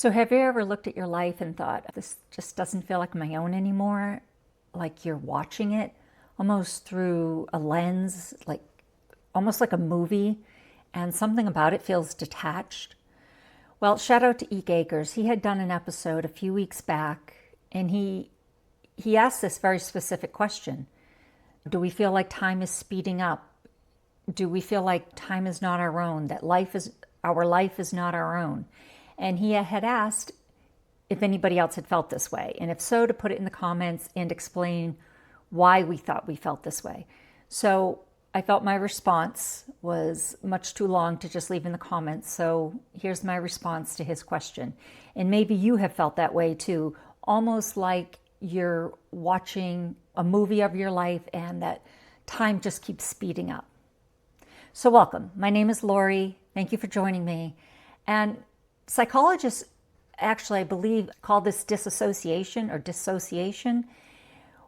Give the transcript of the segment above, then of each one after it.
So have you ever looked at your life and thought, this just doesn't feel like my own anymore? Like you're watching it almost through a lens, like almost like a movie, and something about it feels detached? Well, shout out to Eke Akers. He had done an episode a few weeks back, and he asked this very specific question. Do we feel like time is speeding up? Do we feel like time is not our own, that our life is not our own? And he had asked if anybody else had felt this way, and if so, to put it in the comments and explain why we thought we felt this way. So I felt my response was much too long to just leave in the comments. So here's my response to his question. And maybe you have felt that way too, almost like you're watching a movie of your life and that time just keeps speeding up. So welcome. My name is Lori. Thank you for joining me. And psychologists actually, I believe, call this disassociation or dissociation,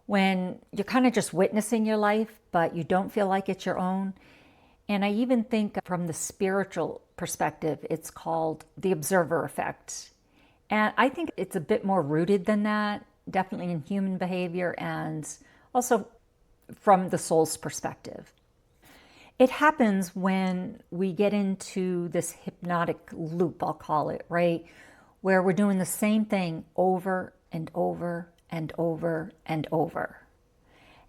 when you're kind of just witnessing your life, but you don't feel like it's your own. And I even think from the spiritual perspective, it's called the observer effect. And I think it's a bit more rooted than that, definitely in human behavior and also from the soul's perspective. It happens when we get into this hypnotic loop, I'll call it, right? Where we're doing the same thing over and over and over and over.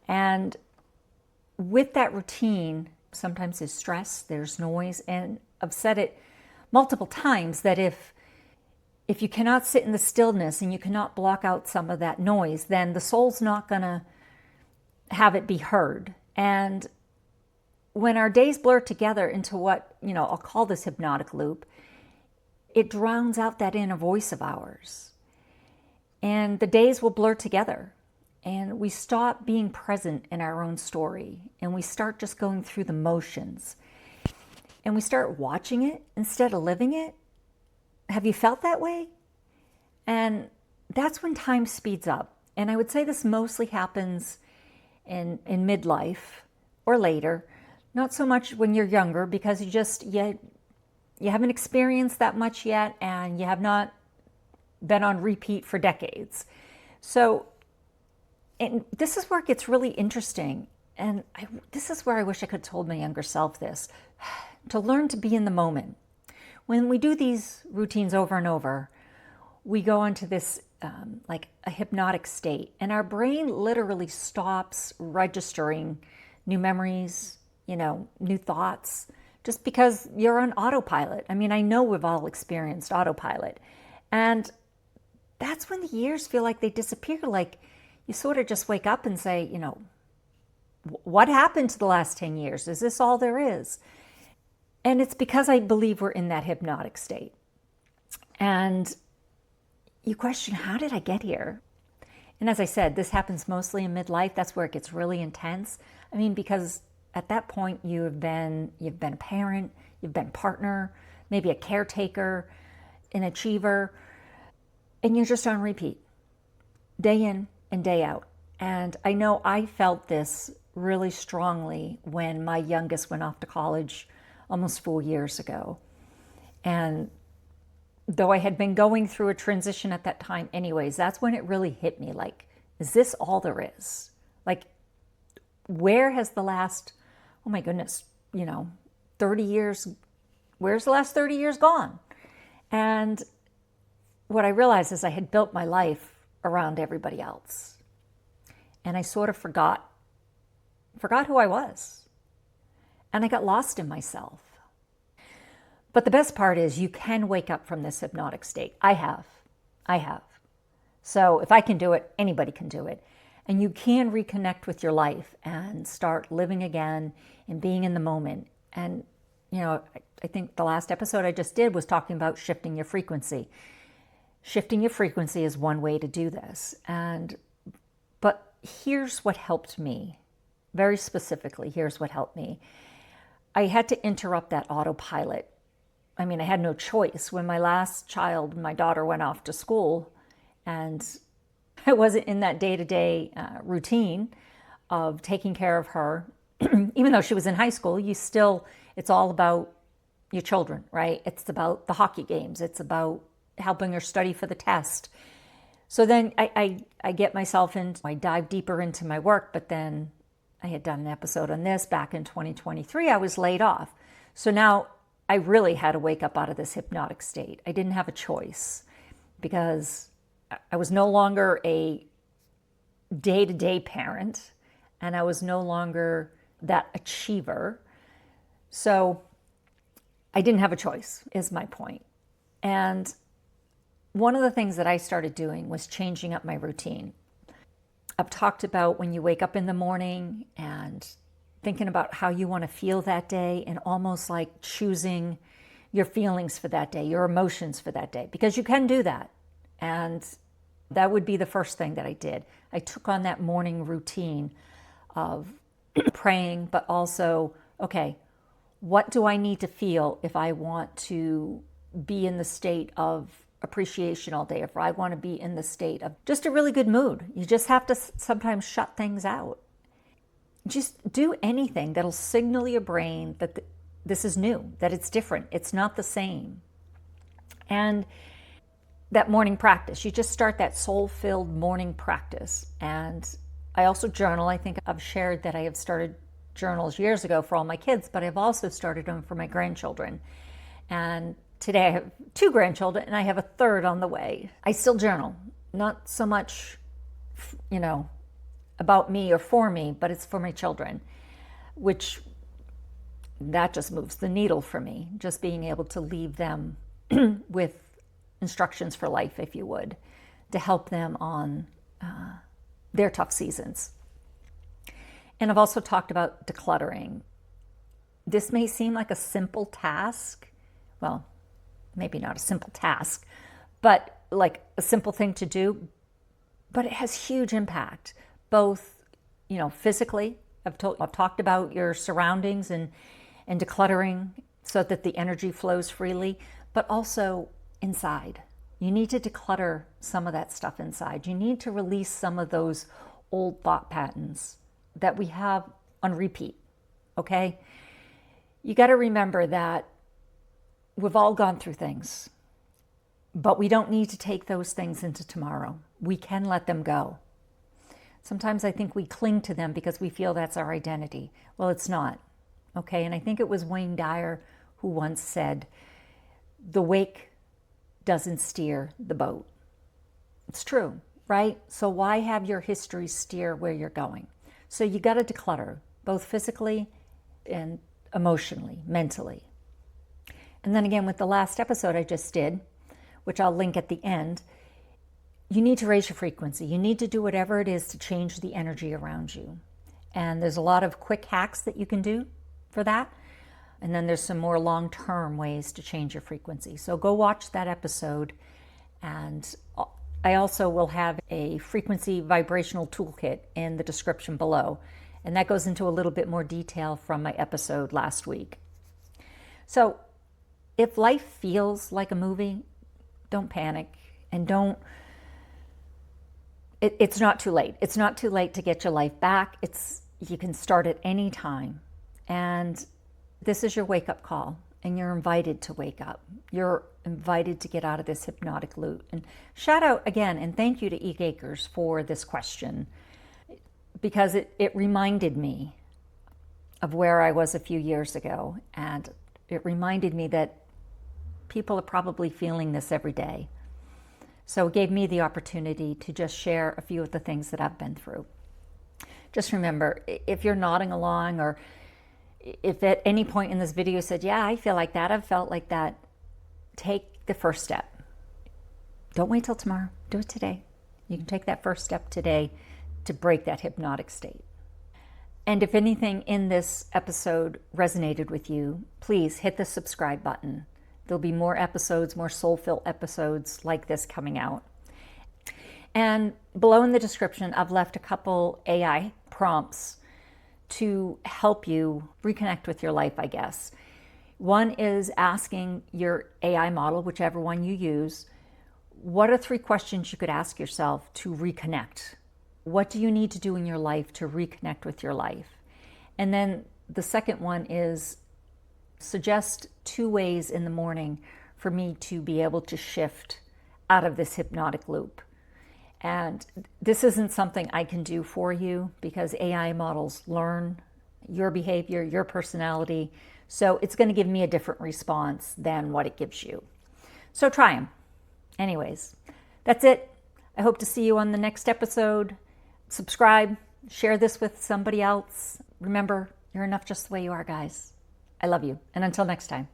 And with that routine, sometimes there's stress, there's noise, and I've said it multiple times that if you cannot sit in the stillness and you cannot block out some of that noise, then the soul's not going to have it be heard. And when our days blur together into what, I'll call this hypnotic loop, it drowns out that inner voice of ours. And the days will blur together. And we stop being present in our own story. And we start just going through the motions. And we start watching it instead of living it. Have you felt that way? And that's when time speeds up. And I would say this mostly happens in midlife or later. Not so much when you're younger, because you haven't experienced that much yet, and you have not been on repeat for decades. So, and this is where it gets really interesting. And this is where I wish I could have told my younger self this, to learn to be in the moment. When we do these routines over and over, we go into this like a hypnotic state, and our brain literally stops registering new memories, new thoughts, just because you're on autopilot. I mean, I know we've all experienced autopilot. And that's when the years feel like they disappear. Like you sort of just wake up and say, what happened to the last 10 years? Is this all there is? And it's because I believe we're in that hypnotic state. And you question, how did I get here? And as I said, this happens mostly in midlife. That's where it gets really intense. I mean, because at that point you've been a parent, you've been a partner, maybe a caretaker, an achiever, and you're just on repeat, day in and day out. And I know I felt this really strongly when my youngest went off to college almost 4 years ago. And though I had been going through a transition at that time anyways, that's when it really hit me, like, is this all there is? Like, where has the last, oh my goodness, 30 years, where's the last 30 years gone? And what I realized is I had built my life around everybody else. And I sort of forgot who I was. And I got lost in myself. But the best part is you can wake up from this hypnotic state. I have. So if I can do it, anybody can do it. And you can reconnect with your life and start living again and being in the moment. And, I think the last episode I just did was talking about shifting your frequency. Shifting your frequency is one way to do this. But here's what helped me. Very specifically, here's what helped me. I had to interrupt that autopilot. I mean, I had no choice. When my last child, my daughter, went off to school, and I wasn't in that day-to-day routine of taking care of her. Even though she was in high school, it's all about your children, right? It's about the hockey games. It's about helping her study for the test. So then I get myself in, I dive deeper into my work, but then I had done an episode on this back in 2023. I was laid off. So now I really had to wake up out of this hypnotic state. I didn't have a choice because I was no longer a day-to-day parent, and I was no longer that achiever. So I didn't have a choice, is my point. And one of the things that I started doing was changing up my routine. I've talked about when you wake up in the morning and thinking about how you want to feel that day, and almost like choosing your feelings for that day, your emotions for that day, because you can do that. And that would be the first thing that I did. I took on that morning routine of praying, but also, okay, what do I need to feel if I want to be in the state of appreciation all day, if I want to be in the state of just a really good mood? You just have to sometimes shut things out. Just do anything that'll signal your brain that this is new, that it's different, it's not the same. And that morning practice, you just start that soul-filled morning practice. And I also journal. I think I've shared that I have started journals years ago for all my kids, but I've also started them for my grandchildren. And today I have 2 grandchildren and I have a 3rd on the way. I still journal, not so much, about me or for me, but it's for my children, which that just moves the needle for me, just being able to leave them with instructions for life, if you would, to help them on their tough seasons. And I've also talked about decluttering. This may seem like a simple task. Well, maybe not a simple task, but like a simple thing to do, but it has huge impact, both, physically. I've talked about your surroundings and decluttering so that the energy flows freely, but also inside. You need to declutter some of that stuff inside. You need to release some of those old thought patterns that we have on repeat, okay? You got to remember that we've all gone through things, but we don't need to take those things into tomorrow. We can let them go. Sometimes I think we cling to them because we feel that's our identity. Well, it's not, okay? And I think it was Wayne Dyer who once said, the wake doesn't steer the boat. It's true, right? So why have your history steer where you're going? So you got to declutter, both physically and emotionally, mentally. And then again, with the last episode I just did, which I'll link at the end, you need to raise your frequency. You need to do whatever it is to change the energy around you. And there's a lot of quick hacks that you can do for that. And then there's some more long-term ways to change your frequency. So go watch that episode. And I also will have a frequency vibrational toolkit in the description below. And that goes into a little bit more detail from my episode last week. So if life feels like a movie, don't panic and don't. It's not too late. It's not too late to get your life back. You can start at any time. And this is your wake-up call, and you're invited to wake up. You're invited to get out of this hypnotic loop. And shout out again, and thank you to E. Gakers for this question, because it reminded me of where I was a few years ago. And it reminded me that people are probably feeling this every day. So it gave me the opportunity to just share a few of the things that I've been through. Just remember, if you're nodding along, or if at any point in this video you said, yeah, I feel like that, I've felt like that, take the first step. Don't wait till tomorrow. Do it today. You can take that first step today to break that hypnotic state. And if anything in this episode resonated with you, please hit the subscribe button. There'll be more episodes, more soulful episodes like this coming out. And below in the description, I've left a couple AI prompts to help you reconnect with your life, I guess. One is asking your AI model, whichever one you use, what are 3 questions you could ask yourself to reconnect? What do you need to do in your life to reconnect with your life? And then the second one is suggest 2 ways in the morning for me to be able to shift out of this hypnotic loop. And this isn't something I can do for you because AI models learn your behavior, your personality. So it's going to give me a different response than what it gives you. So try them. Anyways, that's it. I hope to see you on the next episode. Subscribe, share this with somebody else. Remember, you're enough just the way you are, guys. I love you. And until next time.